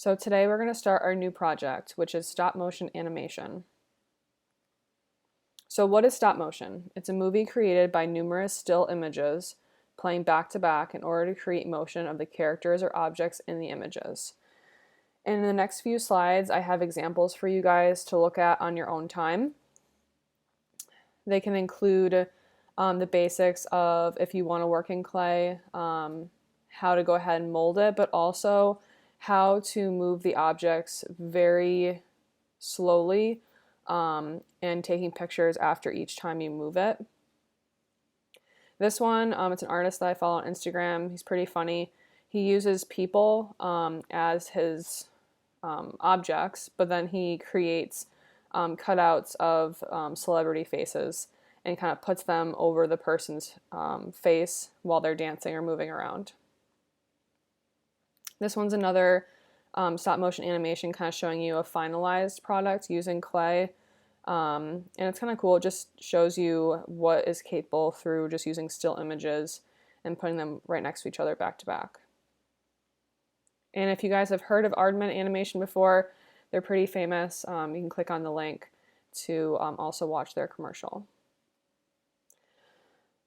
So today we're going to start our new project, which is stop motion animation. So what is stop motion? It's a movie created by numerous still images playing back to back in order to create motion of the characters or objects in the images. And in the next few slides, I have examples for you guys to look at on your own time. They can include the basics of if you want to work in clay, how to go ahead and mold it, but also how to move the objects very slowly and taking pictures after each time you move it. This one, it's an artist that I follow on Instagram. He's pretty funny. He uses people as his objects, but then he creates cutouts of celebrity faces and kind of puts them over the person's face while they're dancing or moving around. This one's another stop motion animation kind of showing you a finalized product using clay. And it's kind of cool. It just shows you what is capable through just using still images and putting them right next to each other back to back. And if you guys have heard of Aardman Animation before, they're pretty famous. You can click on the link to also watch their commercial.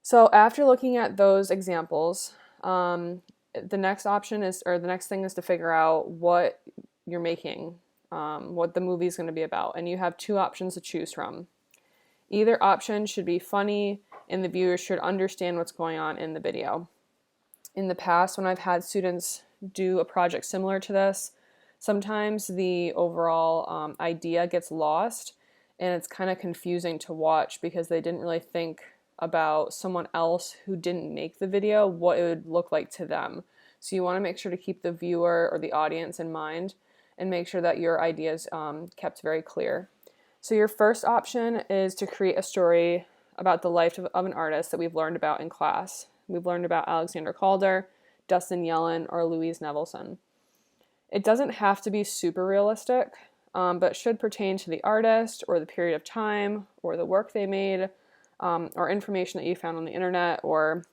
So after looking at those examples, the next option is, or the next thing is to figure out what you're making, what the movie is going to be about. And you have two options to choose from. Either option should be funny and the viewer should understand what's going on in the video. In the past, when I've had students do a project similar to this, sometimes the overall idea gets lost and it's kind of confusing to watch because they didn't really think about someone else who didn't make the video, what it would look like to them. So you want to make sure to keep the viewer or the audience in mind and make sure that your idea is kept very clear. So your first option is to create a story about the life of an artist that we've learned about in class. We've learned about Alexander Calder, Dustin Yellen, or Louise Nevelson. It doesn't have to be super realistic, but should pertain to the artist or the period of time or the work they made, or information that you found on the internet, or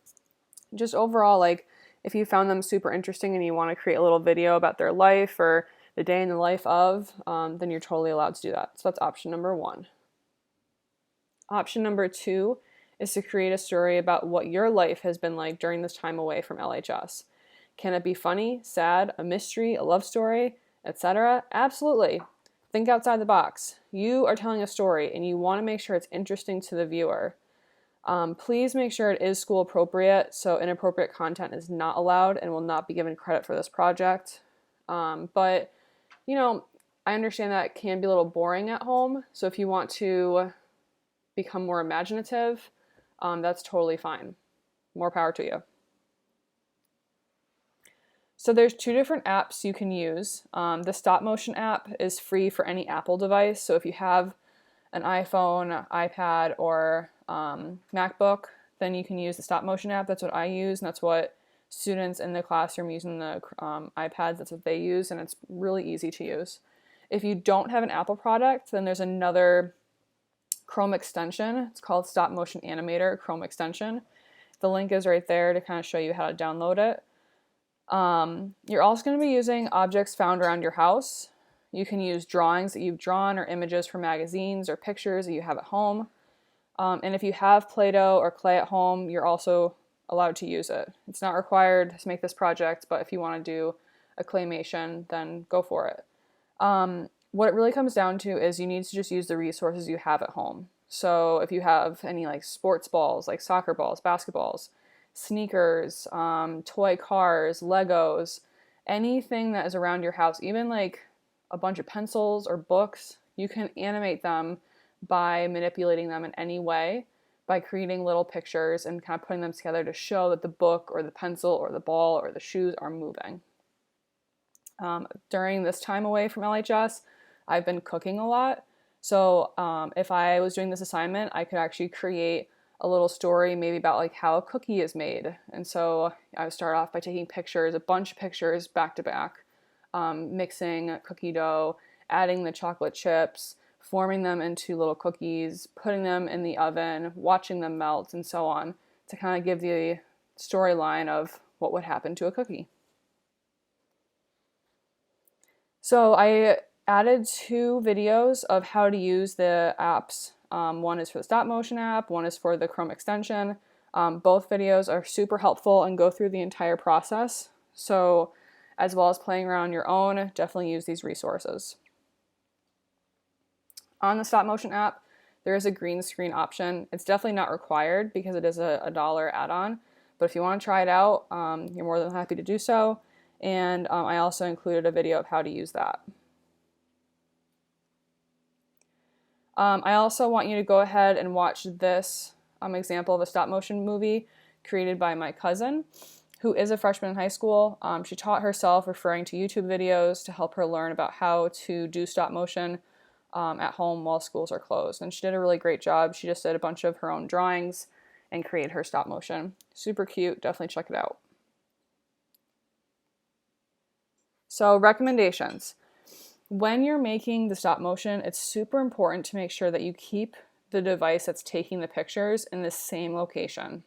just overall, like if you found them super interesting and you want to create a little video about their life or the day in the life of, then you're totally allowed to do that. So that's option number one. Option number two is to create a story about what your life has been like during this time away from LHS. Can it be funny, sad, a mystery, a love story, etc.? Absolutely. Think outside the box. You are telling a story and you want to make sure it's interesting to the viewer. Please make sure it is school appropriate, so inappropriate content is not allowed and will not be given credit for this project. But, you know, I understand that it can be a little boring at home, so if you want to become more imaginative, that's totally fine. More power to you. So there's two different apps you can use. The stop motion app is free for any Apple device. So if you have an iPhone, iPad, or MacBook, then you can use the stop motion app. That's what I use, and that's what students in the classroom using the iPads, that's what they use, and it's really easy to use. If you don't have an Apple product, then there's another Chrome extension. It's called Stop Motion Animator Chrome extension. The link is right there to kind of show you how to download it. You're also going to be using objects found around your house. You can use drawings that you've drawn or images from magazines or pictures that you have at home. And if you have Play-Doh or clay at home, you're also allowed to use it. It's not required to make this project, but if you want to do a claymation, then go for it. What it really comes down to is you need to just use the resources you have at home. So if you have any like sports balls, like soccer balls, basketballs, sneakers, toy cars, Legos, anything that is around your house, even like a bunch of pencils or books, you can animate them by manipulating them in any way, by creating little pictures and kind of putting them together to show that the book or the pencil or the ball or the shoes are moving. During this time away from LHS, I've been cooking a lot. So if I was doing this assignment, I could actually create a little story maybe about like how a cookie is made. And so I would start off by taking pictures, a bunch of pictures back to back, mixing cookie dough, adding the chocolate chips, forming them into little cookies, putting them in the oven, watching them melt, and so on, to kind of give the storyline of what would happen to a cookie. So I added 2 videos of how to use the apps. One is for the stop motion app, one is for the Chrome extension. Both videos are super helpful and go through the entire process. So as well as playing around your own, definitely use these resources. On the stop motion app, there is a green screen option. It's definitely not required because it is a $1 add-on. But if you want to try it out, you're more than happy to do so. And I also included a video of how to use that. I also want you to go ahead and watch this example of a stop motion movie created by my cousin, who is a freshman in high school. She taught herself referring to YouTube videos to help her learn about how to do stop motion at home while schools are closed. And she did a really great job. She just did a bunch of her own drawings and created her stop motion. Super cute. Definitely check it out. So recommendations. When you're making the stop motion, it's super important to make sure that you keep the device that's taking the pictures in the same location.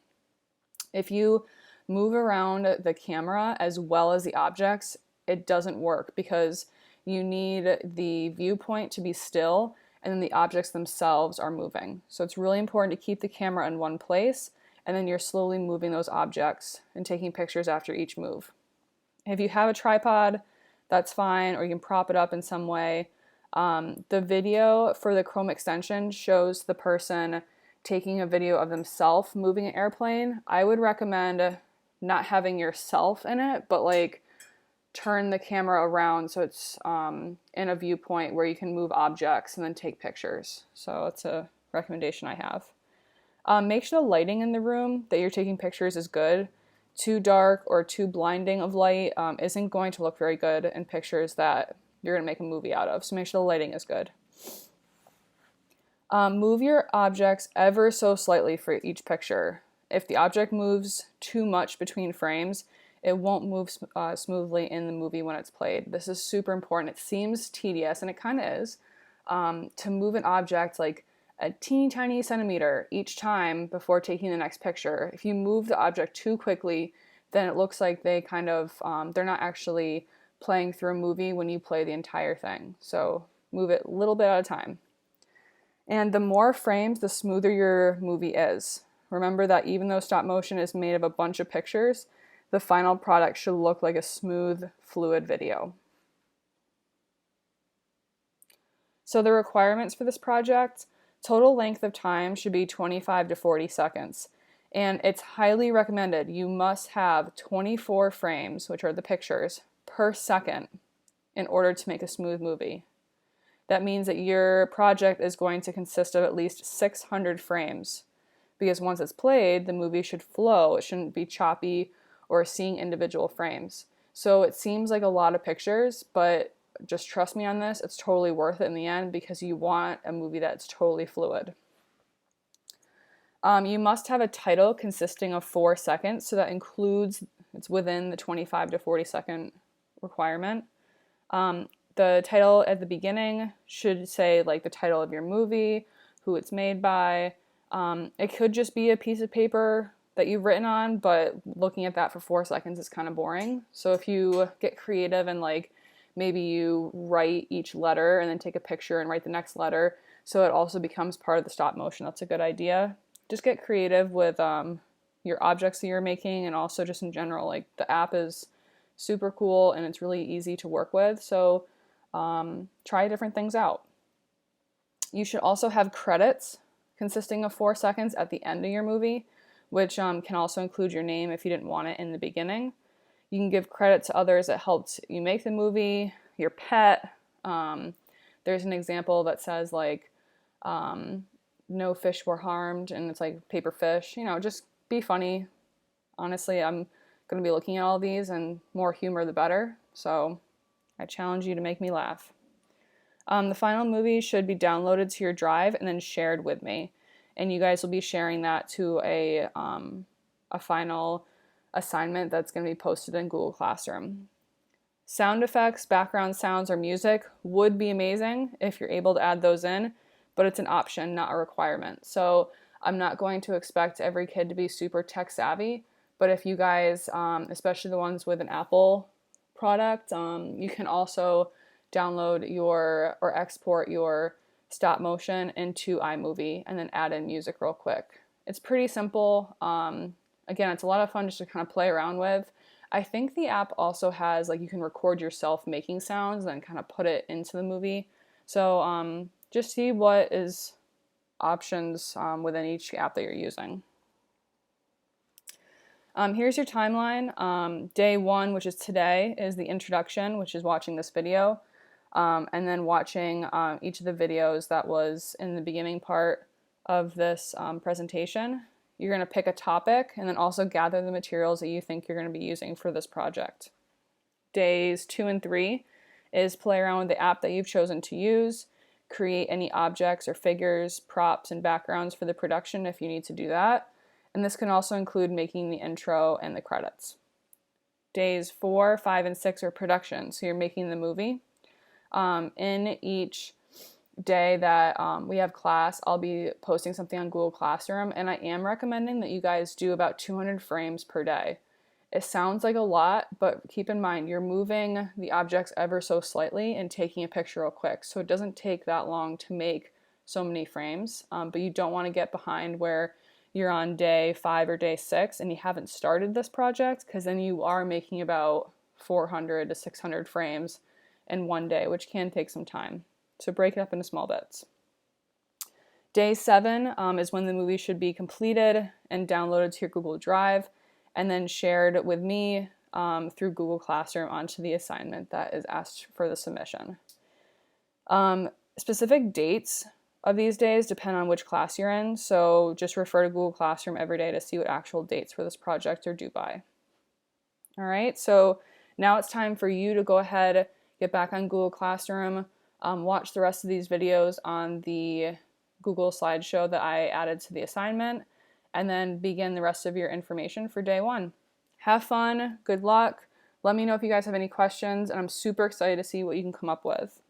If you move around the camera as well as the objects, it doesn't work because you need the viewpoint to be still and then the objects themselves are moving. So it's really important to keep the camera in one place and then you're slowly moving those objects and taking pictures after each move. If you have a tripod, that's fine, or you can prop it up in some way. The video for the Chrome extension shows the person taking a video of themselves moving an airplane. I would recommend not having yourself in it, but like turn the camera around so it's in a viewpoint where you can move objects and then take pictures. So that's a recommendation I have. Make sure the lighting in the room that you're taking pictures is good. Too dark or too blinding of light isn't going to look very good in pictures that you're going to make a movie out of. So make sure the lighting is good. Move your objects ever so slightly for each picture. If the object moves too much between frames, it won't move smoothly in the movie when it's played. This is super important. It seems tedious, and it kind of is, to move an object like a teeny tiny centimeter each time before taking the next picture. If you move the object too quickly, then it looks like they kind of, they're not actually playing through a movie when you play the entire thing. So move it a little bit at a time. And the more frames, the smoother your movie is. Remember that even though stop motion is made of a bunch of pictures, the final product should look like a smooth, fluid video. So the requirements for this project: total length of time should be 25 to 40 seconds. And it's highly recommended you must have 24 frames, which are the pictures, per second in order to make a smooth movie. That means that your project is going to consist of at least 600 frames, because once it's played, the movie should flow. It shouldn't be choppy or seeing individual frames. So it seems like a lot of pictures, but just trust me on this, it's totally worth it in the end because you want a movie that's totally fluid. You must have a title consisting of 4 seconds, so that includes, it's within the 25 to 40 second requirement. The title at the beginning should say like the title of your movie, who it's made by. It could just be a piece of paper that you've written on, but looking at that for 4 seconds is kind of boring. So if you get creative and like maybe you write each letter and then take a picture and write the next letter so it also becomes part of the stop motion, that's a good idea. Just get creative with your objects that you're making, and also just in general, like the app is super cool and it's really easy to work with. So try different things out. You should also have credits consisting of 4 seconds at the end of your movie, which can also include your name if you didn't want it in the beginning. You can give credit to others that helped you make the movie, your pet. There's an example that says like, no fish were harmed, and it's like paper fish. You know, just be funny. Honestly, I'm going to be looking at all these, and more humor the better. So I challenge you to make me laugh. The final movie should be downloaded to your drive and then shared with me. And you guys will be sharing that to a final assignment that's going to be posted in Google Classroom. Sound effects, background sounds, or music would be amazing if you're able to add those in, but it's an option, not a requirement. So I'm not going to expect every kid to be super tech savvy, but if you guys, especially the ones with an Apple product, you can also download your or export your stop motion into iMovie and then add in music real quick. It's pretty simple. Again, it's a lot of fun just to kind of play around with. I think the app also has, like, you can record yourself making sounds and then kind of put it into the movie. So just see what is options within each app that you're using. Here's your timeline. Day 1, which is today, is the introduction, which is watching this video, and then watching each of the videos that was in the beginning part of this presentation. You're going to pick a topic and then also gather the materials that you think you're going to be using for this project. Days 2 and 3 is play around with the app that you've chosen to use, create any objects or figures, props, and backgrounds for the production if you need to do that. And this can also include making the intro and the credits. Days 4, 5, and 6 are production, so you're making the movie. In each day that we have class, I'll be posting something on Google Classroom, and I am recommending that you guys do about 200 frames per day. It sounds like a lot, but keep in mind you're moving the objects ever so slightly and taking a picture real quick, so it doesn't take that long to make so many frames, but you don't want to get behind where you're on day 5 or day 6 and you haven't started this project, because then you are making about 400 to 600 frames in one day, which can take some time. So break it up into small bits. Day 7 is when the movie should be completed and downloaded to your Google Drive and then shared with me through Google Classroom onto the assignment that is asked for the submission. Specific dates of these days depend on which class you're in, so just refer to Google Classroom every day to see what actual dates for this project are due by. All right, so now it's time for you to go ahead, get back on Google Classroom, watch the rest of these videos on the Google slideshow that I added to the assignment, and then begin the rest of your information for day 1. Have fun, good luck. Let me know if you guys have any questions, and I'm super excited to see what you can come up with.